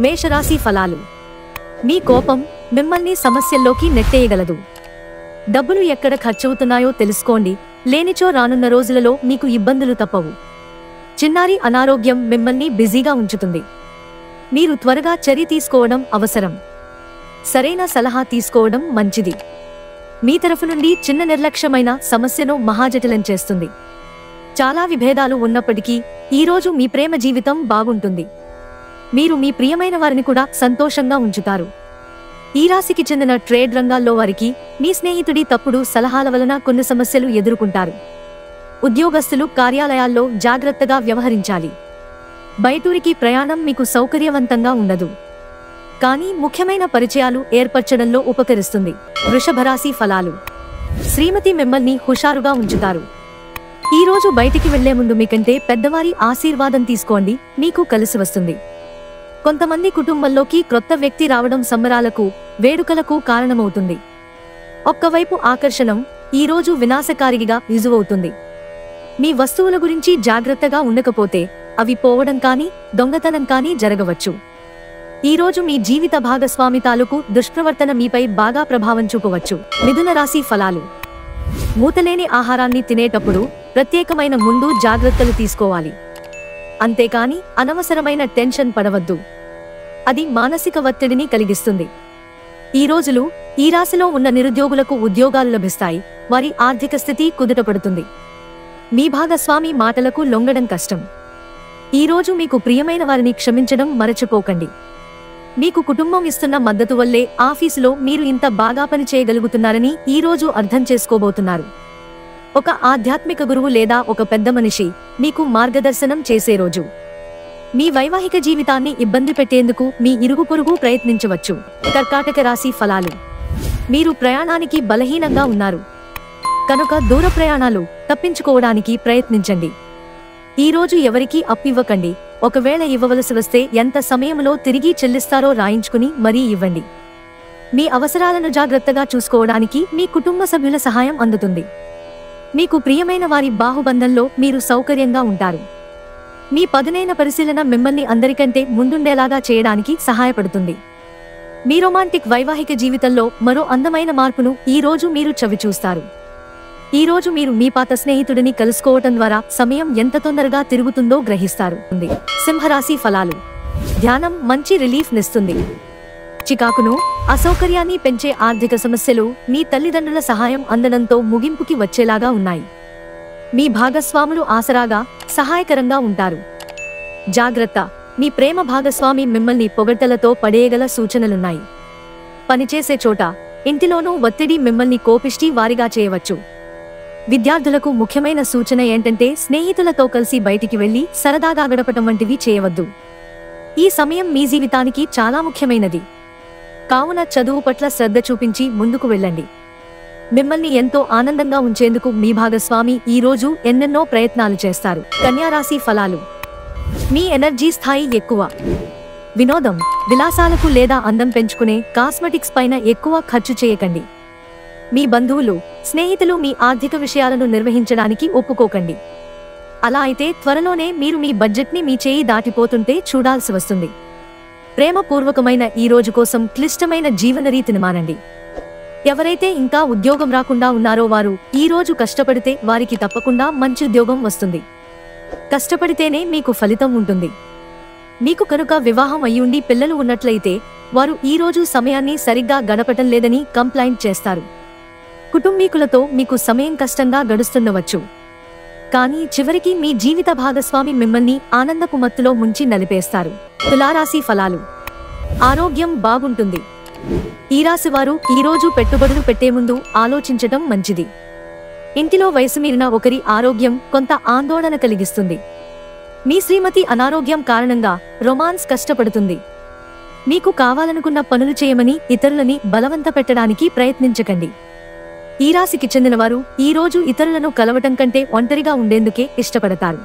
మేషరాశి ఫలాలు. మీ కోపం మిమ్మల్ని సమస్యల్లోకి నెట్టేయగలదు. డబ్బులు ఎక్కడ ఖర్చవుతున్నాయో తెలుసుకోండి, లేనిచో రానున్న రోజులలో మీకు ఇబ్బందులు తప్పవు. చిన్నారి అనారోగ్యం మిమ్మల్ని బిజీగా ఉంచుతుంది. మీరు త్వరగా చర్య తీసుకోవడం అవసరం. సరైన సలహా తీసుకోవడం మంచిది. మీ తరఫు నుండి చిన్న నిర్లక్ష్యమైన సమస్యను మహాజటిలం చేస్తుంది. చాలా విభేదాలు ఉన్నప్పటికీ ఈరోజు మీ ప్రేమ జీవితం బాగుంటుంది. మీరు మీ ప్రియమైన వారిని కూడా సంతోషంగా ఉంచుతారు. ఈ రాశికి చెందిన ట్రేడ్ రంగాల్లో వారికి మీ స్నేహితుడి తప్పుడు సలహాల వలన కొన్ని సమస్యలు ఎదుర్కొంటారు. ఉద్యోగస్తులు కార్యాలయాల్లో జాగ్రత్తగా వ్యవహరించాలి. బయటూరికి ప్రయాణం మీకు సౌకర్యవంతంగా ఉండదు, కానీ ముఖ్యమైన పరిచయాలు ఏర్పరచడంలో ఉపకరిస్తుంది. వృషభరాశి ఫలాలు. శ్రీమతి మిమ్మల్ని హుషారుగా ఉంచుతారు. ఈ రోజు బయటికి వెళ్లే ముందు మీకంటే పెద్దవారి ఆశీర్వాదం తీసుకోండి, మీకు కలిసి వస్తుంది. కొంతమంది కుటుంబంలోకి క్రొత్త వ్యక్తి రావడం సంబరాలకు, వేడుకలకు కారణమవుతుంది. ఒక్కవైపు ఆకర్షణం ఈరోజు వినాశకారిగా రుజువవుతుంది. మీ వస్తువుల గురించి జాగ్రత్తగా ఉండకపోతే అవి పోవడం కానీ దొంగతనం కానీ జరగవచ్చు. ఈరోజు మీ జీవిత భాగస్వామి తాలూకు దుష్ప్రవర్తన మీపై బాగా ప్రభావం చూపవచ్చు. మిథున రాశి ఫలాలు. మూతలేని ఆహారాన్ని తినేటప్పుడు ప్రత్యేకమైన ముందు జాగ్రత్తలు తీసుకోవాలి. అంతేకాని అనవసరమైన టెన్షన్ పడవద్దు, అది మానసిక ఒత్తిడిని కలిగిస్తుంది. ఈ రోజులు ఈ రాశిలో ఉన్న నిరుద్యోగులకు ఉద్యోగాలు లభిస్తాయి. వారి ఆర్థిక స్థితి కుదుటపడుతుంది. మీ భాగస్వామి మాటలకు లొంగడం కష్టం. ఈరోజు మీకు ప్రియమైన వారిని క్షమించడం మరచిపోకండి. మీకు కుటుంబం ఇస్తున్న మద్దతు వల్లే ఆఫీసులో మీరు ఇంత బాగా పని చేయగలుగుతున్నారని ఈరోజు అర్థం చేసుకోబోతున్నారు. ఒక ఆధ్యాత్మిక గురువు లేదా ఒక పెద్ద మనిషి మీకు మార్గదర్శనం చేసే రోజు. మీ వైవాహిక జీవితాన్ని ఇబ్బంది పెట్టేందుకు మీ ఇరుగు పొరుగు ప్రయత్నించవచ్చు. కర్కాటక రాశి ఫలాలు. మీరు ప్రయాణానికి బలహీనంగా ఉన్నారు కనుక దూర ప్రయాణాలు తప్పించుకోవడానికి ప్రయత్నించండి. ఈరోజు ఎవరికీ అప్పివ్వకండి. ఒకవేళ ఇవ్వవలసి వస్తే ఎంత సమయంలో తిరిగి చెల్లిస్తారో రాయించుకుని మరీ ఇవ్వండి. మీ అవసరాలను జాగ్రత్తగా చూసుకోవడానికి మీ కుటుంబ సభ్యుల సహాయం అందుతుంది. మీకు ప్రియమైన వారి బాహుబంధంలో మీరు సౌకర్యంగా ఉంటారు. మీ పదునైన పరిశీలన మిమ్మల్ని అందరికంటే ముందుండేలాగా చేయడానికి సహాయపడుతుంది. మీ రొమాంటిక్ వైవాహిక జీవితంలో మరో అందమైన మార్పును ఈ రోజు మీరు చవిచూస్తారు. ఈ రోజు మీరు మీ పాత స్నేహితుడిని కలుసుకోవటం ద్వారా సమయం ఎంత తొందరగా తిరుగుతుందో గ్రహిస్తారు. సింహరాశి ఫలాలు. ధ్యానం మంచి రిలీఫ్ నిస్తుంది. చికాకును, అసౌకర్యాన్ని పెంచే ఆర్థిక సమస్యలు మీ తల్లిదండ్రుల సహాయం అందడంతో ముగింపుకి వచ్చేలాగా ఉన్నాయి. మీ భాగస్వాములు ఆసరాగా, సహాయకరంగా ఉంటారు. జాగ్రత్త, మీ ప్రేమ భాగస్వామి మిమ్మల్ని పొగడ్తలతో పడేయగల సూచనలున్నాయి. పనిచేసే చోట, ఇంటిలోనూ ఒత్తిడి మిమ్మల్ని కోపిష్టి వారిగా చేయవచ్చు. విద్యార్థులకు ముఖ్యమైన సూచన ఏంటంటే స్నేహితులతో కలిసి బయటికి వెళ్లి సరదాగా గడపటం వంటివి చేయవద్దు. ఈ సమయం మీ జీవితానికి చాలా ముఖ్యమైనది కావున చదువు పట్ల శ్రద్ధ చూపించి ముందుకు వెళ్ళండి. మిమ్మల్ని ఎంతో ఆనందంగా ఉంచేందుకు మీ భాగస్వామి ఈ రోజు ఎన్నెన్నో ప్రయత్నాలు చేస్తారు. కన్యా రాశి ఫలాలు. మీ ఎనర్జీ స్థాయి ఎక్కువ. వినోదం, విలాసాలకు లేదా అందం పెంచుకునే కాస్మెటిక్స్ పైన ఎక్కువ ఖర్చు చేయకండి. మీ బంధువులు, స్నేహితులు మీ ఆర్థిక విషయాలను నిర్వహించడానికి ఒప్పుకోకండి. అలా అయితే త్వరలోనే మీరు మీ బడ్జెట్ని మీ చేయి దాటిపోతుంటే చూడాల్సి వస్తుంది. ప్రేమపూర్వకమైన ఈ రోజు కోసం క్లిష్టమైన జీవన రీతిని మానండి. ఎవరైతే ఇంకా ఉద్యోగం రాకుండా ఉన్నారో వారు ఈ రోజు కష్టపడితే వారికి తప్పకుండా మంచి ఉద్యోగం వస్తుంది. కష్టపడితేనే మీకు ఫలితం ఉంటుంది. మీకు కనుక వివాహం అయ్యుండి పిల్లలు ఉన్నట్లయితే వారు ఈ రోజు సమయాన్ని సరిగ్గా గడపటం లేదని కంప్లైంట్ చేస్తారు. కుటుంబీకులతో మీకు సమయం కష్టంగా గడుస్తుండవచ్చు, కానీ చివరికి మీ జీవిత భాగస్వామి మిమ్మల్ని ఆనందపు మత్తులో ముంచి నలిపేస్తారు. తులారాశి ఫలాలు. ఆరోగ్యం బాగుంటుంది. ఈ రాశి వారు ఈరోజు పెట్టుబడులు పెట్టే ముందు ఆలోచించటం మంచిది. ఇంటిలో వయసు మీరిన ఒకరి ఆరోగ్యం కొంత ఆందోళన కలిగిస్తుంది. మీ శ్రీమతి అనారోగ్యం కారణంగా రొమాన్స్ కష్టపడుతుంది. మీకు కావాలనుకున్న పనులు చేయమని ఇతరులని బలవంత పెట్టడానికి ప్రయత్నించకండి. ఈ రాశికి చెందినవారు ఈ రోజు ఇతరులను కలవటం కంటే ఒంటరిగా ఉండేందుకే ఇష్టపడతారు.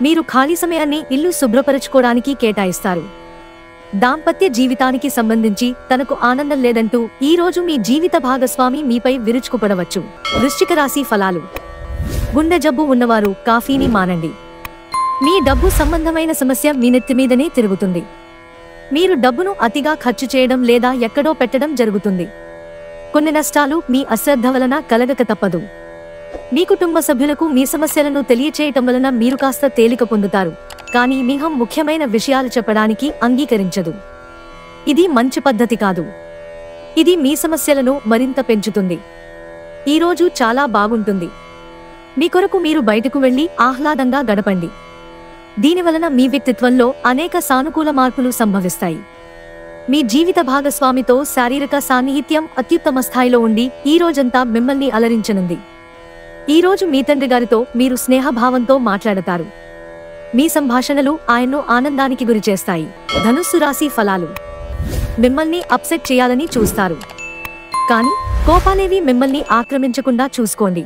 మీరు ఖాళీ సమయాన్ని ఇల్లు శుభ్రపరచుకోవడానికి కేటాయిస్తారు. దాంపత్య జీవితానికి సంబంధించి తనకు ఆనందం లేదంటూ ఈ రోజు మీ జీవిత భాగస్వామి మీపై విరుచుకుపడవచ్చు. వృశ్చిక రాశి ఫలాలు. గుండె జబ్బు ఉన్నవారు కాఫీని మానండి. మీ డబ్బు సంబంధమైన సమస్య మీ నెత్తిమీదనే తిరుగుతుంది. మీరు డబ్బును అతిగా ఖర్చు చేయడం లేదా ఎక్కడో పెట్టడం జరుగుతుంది. కొన్ని నష్టాలు మీ అశ్రద్ధ వలన కలగక తప్పదు. మీ కుటుంబ సభ్యులకు మీ సమస్యలను తెలియచేయటం వలన మీరు కాస్త తేలిక పొందుతారు, కానీ మీహం ముఖ్యమైన విషయాలు చెప్పడానికి అంగీకరించదు. ఇది మంచి పద్ధతి కాదు. ఇది మీ సమస్యలను మరింత పెంచుతుంది. ఈరోజు చాలా బాగుంటుంది. మీ కొరకు మీరు బయటకు వెళ్లి ఆహ్లాదంగా గడపండి. దీనివలన మీ వ్యక్తిత్వంలో అనేక సానుకూల మార్పులు సంభవిస్తాయి. మీ జీవిత భాగస్వామితో శారీరక సాన్నిహిత్యం అత్యుత్తమ స్థాయిలో ఉండి ఈ రోజంతా మిమ్మల్ని అలరించనుంది. ఈరోజు మీ తండ్రి గారితో మీరు స్నేహభావంతో మాట్లాడతారు. మీ సంభాషణలు ఆయన్ను ఆనందానికి గురిచేస్తాయి. ధనుస్సు రాశి ఫలాలు. మిమ్మల్ని అప్సెట్ చేయాలని చూస్తారు, కానీ కోపాలేవి మిమ్మల్ని ఆక్రమించకుండా చూసుకోండి.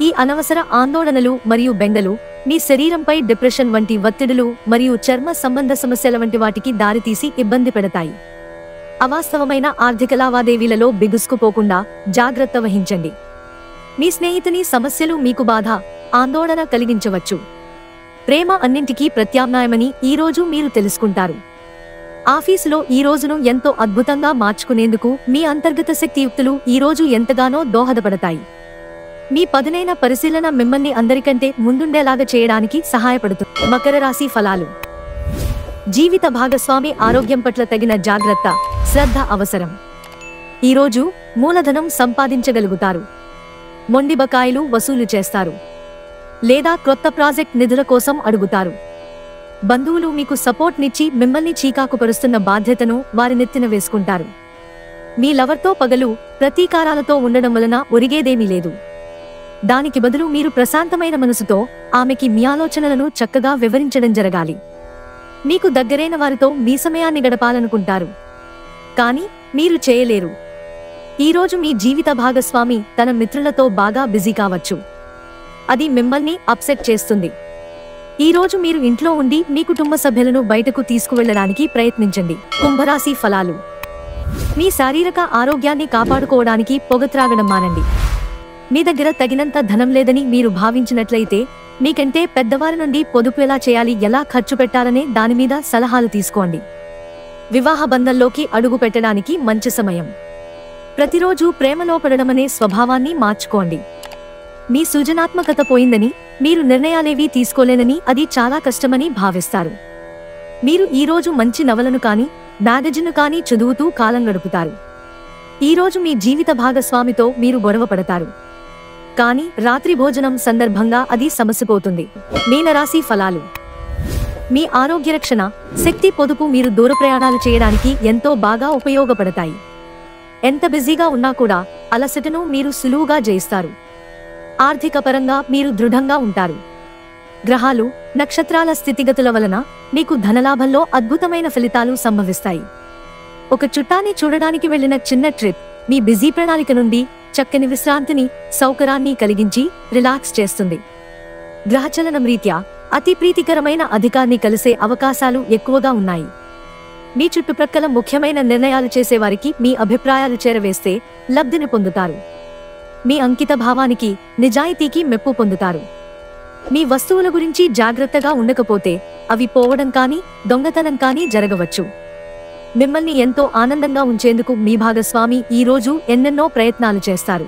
ఈ అనవసర ఆందోళనలు మరియు బెంగలు మీ శరీరంపై డిప్రెషన్ వంటి ఒత్తిడులు మరియు చర్మ సంబంధ సమస్యల వంటి వాటికి దారితీసి ఇబ్బంది పెడతాయి. అవాస్తవమైన ఆర్థిక లావాదేవీలలో బిగుసుకుపోకుండా జాగ్రత్త వహించండి. మీ స్నేహితుని సమస్యలు మీకు బాధ, ఆందోళన కలిగించవచ్చు. ప్రేమ అన్నింటికీ ప్రత్యామ్నాయమని ఈరోజు మీరు తెలుసుకుంటారు. ఆఫీసులో ఈ రోజును ఎంతో అద్భుతంగా మార్చుకునేందుకు మీ అంతర్గత శక్తియుక్తులు ఈరోజు ఎంతగానో దోహదపడతాయి. మీ పదునైన పరిశీలన మిమ్మల్ని అందరికంటే ముందుండేలాగా చేయడానికి సహాయపడుతుంది. మకర రాశి ఫలాలు. జీవిత భాగస్వామి ఆరోగ్యం పట్ల తగిన జాగ్రత్త, శ్రద్ధ అవసరం. ఈరోజు మూలధనం సంపాదించగలుగుతారు. మొండి బకాయిలు వసూలు చేస్తారు, లేదా క్రొత్త ప్రాజెక్ట్ నిధుల కోసం అడుగుతారు. బంధువులు మీకు సపోర్ట్ నిచ్చి మిమ్మల్ని చీకాకుపరుస్తున్న బాధ్యతను వారి నెత్తిన వేసుకుంటారు. మీ లవర్తో పగలు ప్రతీకారాలతో ఉండడం వలన ఒరిగేదేమీ లేదు. దానికి బదులు మీరు ప్రశాంతమైన మనసుతో ఆమెకి మీ ఆలోచనలను చక్కగా వివరించడం జరగాలి. మీకు దగ్గరైన వారితో మీ సమయాన్ని గడపాలనుకుంటారు, కానీ మీరు చేయలేరు. ఈరోజు మీ జీవిత భాగస్వామి తన మిత్రులతో బాగా బిజీ కావచ్చు. అది మిమ్మల్ని అప్సెట్ చేస్తుంది. ఈరోజు మీరు ఇంట్లో ఉండి మీ కుటుంబ సభ్యులను బయటకు తీసుకువెళ్లడానికి ప్రయత్నించండి. కుంభరాశి ఫలాలు. మీ శారీరక ఆరోగ్యాన్ని కాపాడుకోవడానికి పొగ త్రాగడం మానండి. మీ దగ్గర తగినంత ధనం లేదని మీరు భావించినట్లయితే మీకంటే పెద్దవారి నుండి పొదుపు ఎలా చేయాలి, ఎలా ఖర్చు పెట్టాలనే దానిమీద సలహాలు తీసుకోండి. వివాహ బంధంలోకి అడుగు పెట్టడానికి మంచి సమయం. ప్రతిరోజు ప్రేమలో పడడమనే స్వభావాన్ని మార్చుకోండి. మీ సృజనాత్మకత పోయిందని, మీరు నిర్ణయాలేవీ తీసుకోలేనని, అది చాలా కష్టమని భావిస్తారు. మీరు ఈరోజు మంచి నవలను కానీ మ్యాగజిన్ను కానీ చదువుతూ కాలం గడుపుతారు. ఈరోజు మీ జీవిత భాగస్వామితో మీరు గొడవ పడతారు, కానీ రాత్రి భోజనం సందర్భంగా అది సమసిపోతుంది. మీనరాశి ఫలాలు. మీ ఆరోగ్య రక్షణ, శక్తి పొదుపు మీరు దూర ప్రయాణాలు చేయడానికి ఎంతో బాగా ఉపయోగపడతాయి. ఎంత బిజీగా ఉన్నా కూడా అలసటను మీరు సులువుగా జయిస్తారు. ఆర్థిక పరంగా మీరు దృఢంగా ఉంటారు. గ్రహాలు, నక్షత్రాల స్థితిగతుల వలన మీకు ధనలాభంలో అద్భుతమైన ఫలితాలు సంభవిస్తాయి. ఒక చుట్టాన్ని చూడడానికి వెళ్లిన చిన్న ట్రిప్ మీ బిజీ ప్రణాళిక నుండి చక్కని విశ్రాంతిని, సౌకర్యాన్ని కలిగించి రిలాక్స్ చేస్తుంది. గ్రహచలనం రీత్యా అతి ప్రీతికరమైన అధికారిని కలిసే అవకాశాలు ఎక్కువగా ఉన్నాయి. మీ చుట్టుప్రక్కల ముఖ్యమైన నిర్ణయాలు చేసేవారికి మీ అభిప్రాయాలు చేరవేస్తే లబ్ధిని పొందుతారు. మీ అంకిత భావానికి, నిజాయితీకి మెప్పు పొందుతారు. మీ వస్తువుల గురించి జాగ్రత్తగా ఉండకపోతే అవి పోవడం కానీ దొంగతనం కానీ జరగవచ్చు. మిమ్మల్ని ఎంతో ఆనందంగా ఉంచేందుకు మీ భాగస్వామి ఈరోజు ఎన్నెన్నో ప్రయత్నాలు చేస్తారు.